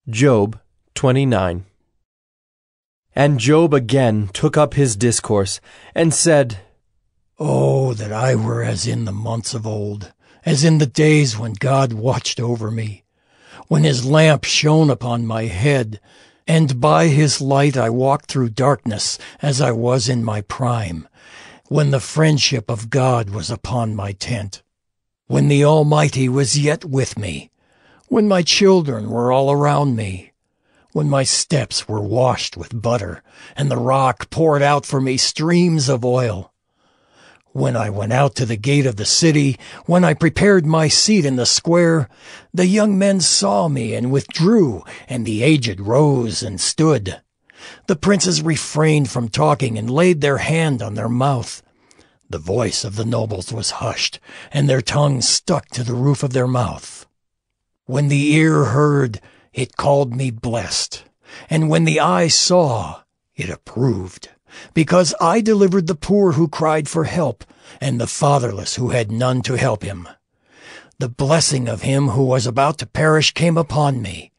Job 29. And Job again took up his discourse, and said, Oh, that I were as in the months of old, as in the days when God watched over me, when his lamp shone upon my head, and by his light I walked through darkness as I was in my prime, when the friendship of God was upon my tent, when the Almighty was yet with me, when my children were all around me, when my steps were washed with butter, and the rock poured out for me streams of oil, when I went out to the gate of the city, when I prepared my seat in the square, the young men saw me and withdrew, and the aged rose and stood. The princes refrained from talking and laid their hand on their mouth. The voice of the nobles was hushed, and their tongues stuck to the roof of their mouth. When the ear heard, it called me blessed, and when the eye saw, it approved, because I delivered the poor who cried for help, and the fatherless who had none to help him. The blessing of him who was about to perish came upon me,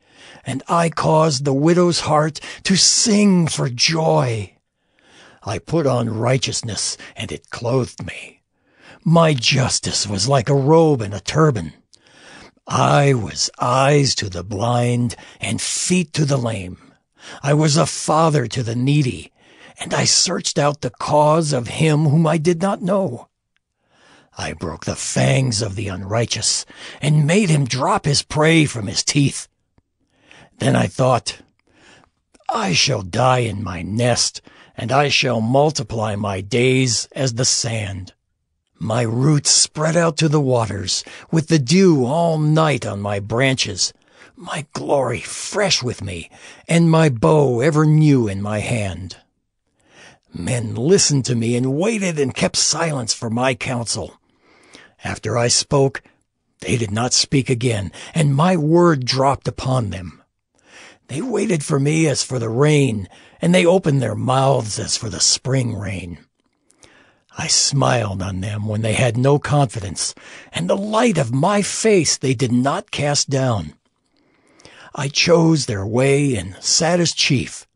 and I caused the widow's heart to sing for joy. I put on righteousness, and it clothed me. My justice was like a robe and a turban. I was eyes to the blind and feet to the lame. I was a father to the needy, and I searched out the cause of him whom I did not know. I broke the fangs of the unrighteous and made him drop his prey from his teeth. Then I thought, I shall die in my nest, and I shall multiply my days as the sand. My roots spread out to the waters, with the dew all night on my branches, my glory fresh with me, and my bow ever new in my hand. Men listened to me and waited and kept silence for my counsel. After I spoke, they did not speak again, and my word dropped upon them. They waited for me as for the rain, and they opened their mouths as for the spring rain. I smiled on them when they had no confidence, and the light of my face they did not cast down. I chose their way and sat as chief,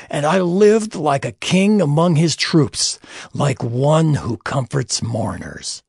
and I lived like a king among his troops, like one who comforts mourners.